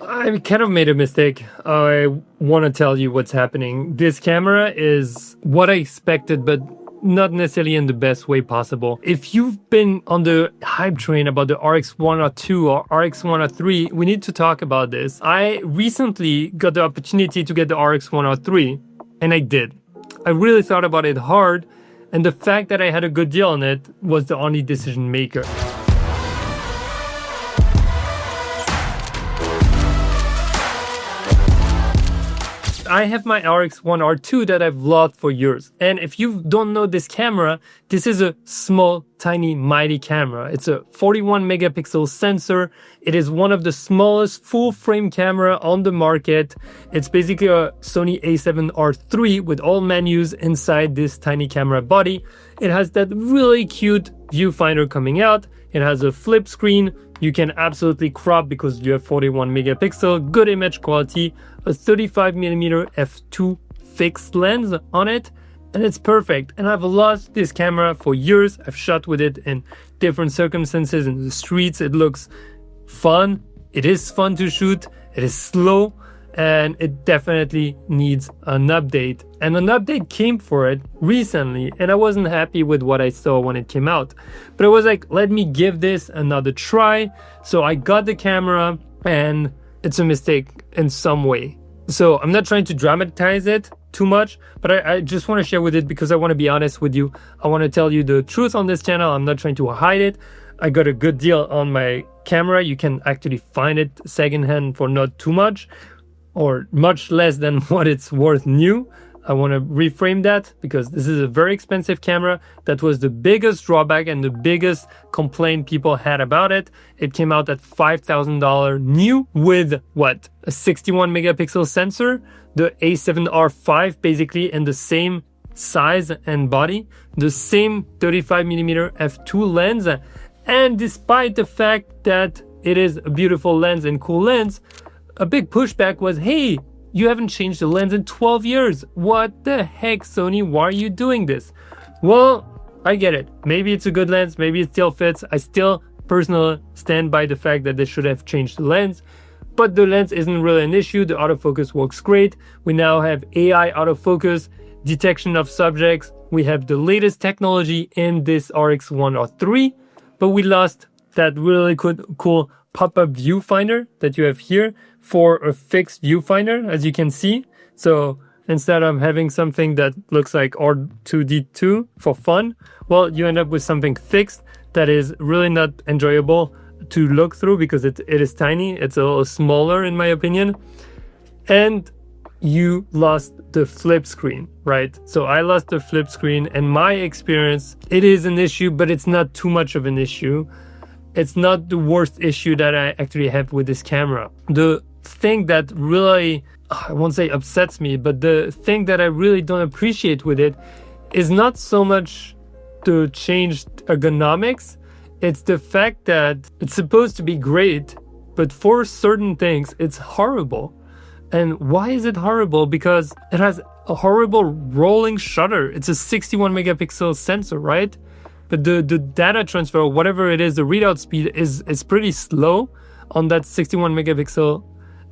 I kind of made a mistake. I want to tell you what's happening. This camera is what I expected, but not necessarily in the best way possible. If you've been on the hype train about the RX102 or RX103, we need to talk about this. I recently got the opportunity to get the RX103, and I did. I really thought about it hard, and the fact that I had a good deal on it was the only decision maker. I have my RX1R2 that I've loved for years. And if you don't know this camera, this is a small, tiny, mighty camera. It's a 41 megapixel sensor. It is one of the smallest full frame camera on the market. It's basically a Sony a7R III with all menus inside this tiny camera body. It has that really cute viewfinder coming out. It has a flip screen. You can absolutely crop because you have 41 megapixel, good image quality, a 35mm f2 fixed lens on it, and it's perfect. And I've loved this camera for years. I've shot with it in different circumstances in the streets. It looks fun. It is fun to shoot. It is slow, and it definitely needs an update. And an update came for it recently, and I wasn't happy with what I saw when it came out. But I was like, let me give this another try. So I got the camera, and it's a mistake in some way. So I'm not trying to dramatize it too much, but I just want to share with it because I want to be honest with you. I want to tell you the truth on this channel. I'm not trying to hide it. I got a good deal on my camera. You can actually find it secondhand for not too much, or much less than what it's worth new. I want to reframe that because this is a very expensive camera. That was the biggest drawback and the biggest complaint people had about it. It came out at $5,000 new with what? A 61 megapixel sensor, the A7R5 basically in the same size and body, the same 35mm f2 lens. And despite the fact that it is a beautiful lens and cool lens, a big pushback was, hey, you haven't changed the lens in 12 years. What the heck, Sony? Why are you doing this? Well, I get it. Maybe it's a good lens. Maybe it still fits. I still personally stand by the fact that they should have changed the lens. But the lens isn't really an issue. The autofocus works great. We now have AI autofocus, detection of subjects. We have the latest technology in this RX1R3. But we lost that really cool pop-up viewfinder that you have here for a fixed viewfinder, as you can see. So instead of having something that looks like R2D2 for fun, well, you end up with something fixed that is really not enjoyable to look through because it is tiny. It's a little smaller in my opinion. And you lost the flip screen, right? So I lost the flip screen, and my experience, it is an issue, but it's not too much of an issue. It's not the worst issue that I actually have with this camera. The thing that really, I won't say upsets me, but the thing that I really don't appreciate with it is not so much the changed ergonomics. It's the fact that it's supposed to be great, but for certain things, it's horrible. And why is it horrible? Because it has a horrible rolling shutter. It's a 61 megapixel sensor, right? But the data transfer, whatever it is, the readout speed is pretty slow on that 61 megapixel.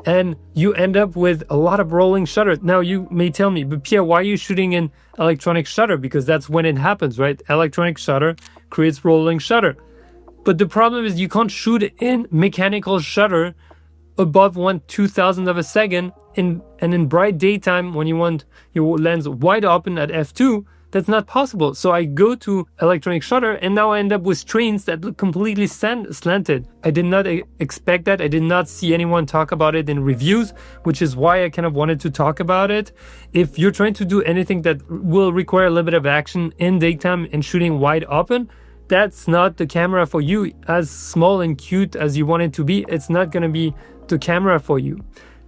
And you end up with a lot of rolling shutter. Now you may tell me, but Pierre, why are you shooting in electronic shutter? Because that's when it happens, right? Electronic shutter creates rolling shutter. But the problem is you can't shoot in mechanical shutter above 1/2000 of a second. And in bright daytime, when you want your lens wide open at f2, that's not possible. So I go to electronic shutter, and now I end up with screens that look completely slanted. I did not expect that. I did not see anyone talk about it in reviews, which is why I kind of wanted to talk about it. If you're trying to do anything that will require a little bit of action in daytime and shooting wide open, that's not the camera for you. As small and cute as you want it to be, it's not going to be the camera for you.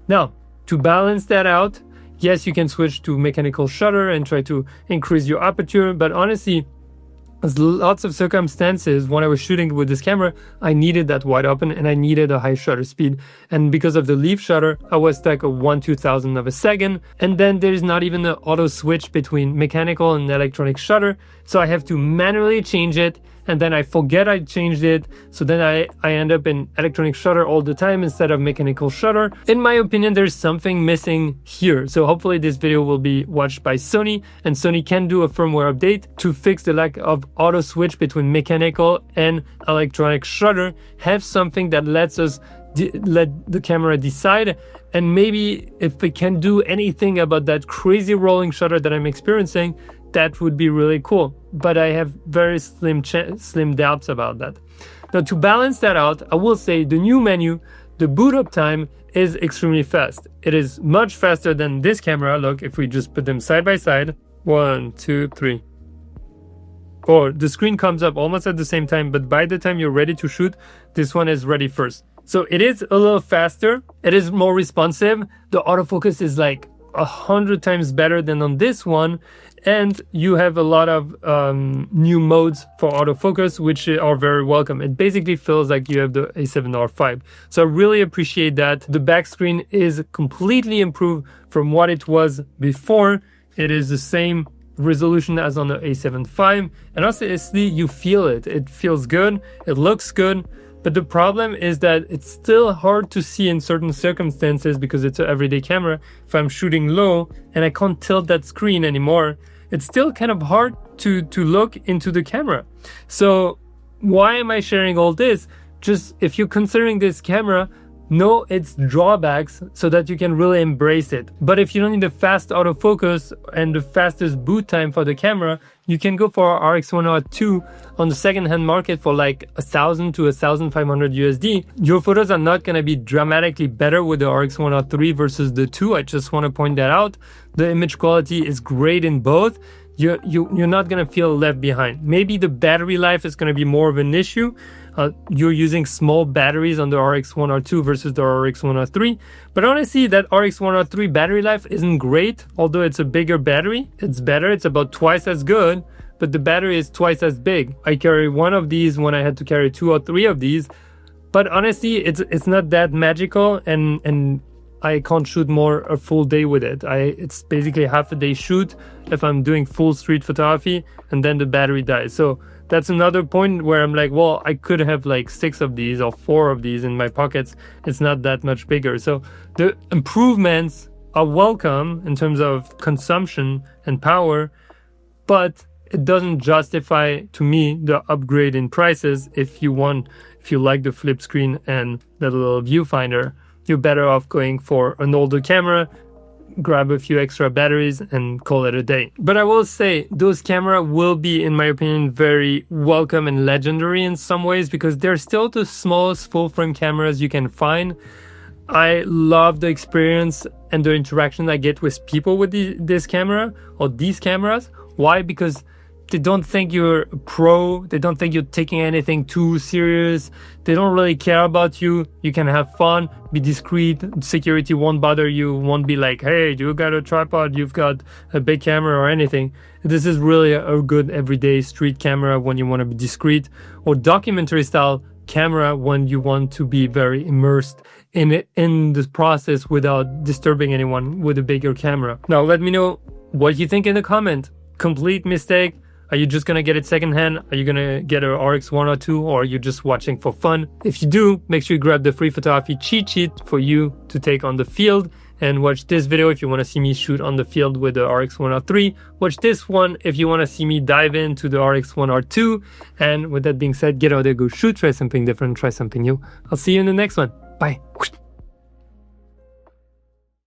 Now, to balance that out, yes, you can switch to mechanical shutter and try to increase your aperture, but honestly, there's lots of circumstances when I was shooting with this camera, I needed that wide open and I needed a high shutter speed. And because of the leaf shutter, I was stuck at 1/2000 of a second. And then there's not even an auto switch between mechanical and electronic shutter. So I have to manually change it. and then I forget I changed it. So then I end up in electronic shutter all the time instead of mechanical shutter. In my opinion, there's something missing here. So hopefully this video will be watched by Sony, and Sony can do a firmware update to fix the lack of auto switch between mechanical and electronic shutter, have something that lets us let the camera decide. And maybe if we can do anything about that crazy rolling shutter that I'm experiencing, that would be really cool. But I have very slim doubts about that. Now, to balance that out, I will say the new menu, the boot up time is extremely fast. It is much faster than this camera. Look, if we just put them side by side, 1, 2, 3, 4. The screen comes up almost at the same time, but by the time you're ready to shoot, this one is ready first. So it is a little faster. It is more responsive. The autofocus is like 100 times better than on this one. And you have a lot of new modes for autofocus, which are very welcome. It basically feels like you have the A7R5. So I really appreciate that. The back screen is completely improved from what it was before. It is the same resolution as on the A7 V, and honestly, you feel it. It feels good. It looks good. But the problem is that it's still hard to see in certain circumstances because it's an everyday camera. If I'm shooting low and I can't tilt that screen anymore, it's still kind of hard to look into the camera. So why am I sharing all this? Just if you're considering this camera, know its drawbacks so that you can really embrace it. But if you don't need the fast autofocus and the fastest boot time for the camera, you can go for RX1R2 on the second-hand market for like 1,000 to 1,500 USD. Your photos are not going to be dramatically better with the RX1R3 versus the 2. I just want to point that out. The image quality is great in both. You're not going to feel left behind. Maybe the battery life is going to be more of an issue. You're using small batteries on the RX1R2 versus the RX1R3. But honestly, that RX1R3 battery life isn't great, although it's a bigger battery. It's better, it's about twice as good, but the battery is twice as big. I carry one of these when I had to carry 2 or 3 of these. But honestly, it's not that magical, and I can't shoot more a full day with it. It's basically half a day shoot if I'm doing full street photography, and then the battery dies. So that's another point where I'm like, well, I could have like 6 of these or 4 of these in my pockets. It's not that much bigger. So the improvements are welcome in terms of consumption and power, but it doesn't justify to me the upgrade in prices. If you like the flip screen and the little viewfinder, you're better off going for an older camera, grab a few extra batteries and call it a day. But I will say those cameras will be, in my opinion, very welcome and legendary in some ways because they're still the smallest full frame cameras you can find. I love the experience and the interaction I get with people with this camera or these cameras. Why? Because they don't think you're a pro. They don't think you're taking anything too serious. They don't really care about you. You can have fun, be discreet. Security won't bother you, won't be like, hey, you got a tripod, you've got a big camera or anything. This is really a good everyday street camera when you want to be discreet, or documentary style camera when you want to be very immersed in the process without disturbing anyone with a bigger camera. Now, let me know what you think in the comment. Complete mistake? Are you just gonna get it secondhand? Are you gonna get a RX1R2, or are you just watching for fun? If you do, make sure you grab the free photography cheat sheet for you to take on the field, and watch this video if you want to see me shoot on the field with the RX1R3. Watch this one if you want to see me dive into the RX1R2. And with that being said, get out there, go shoot, try something different, try something new. I'll see you in the next one. Bye.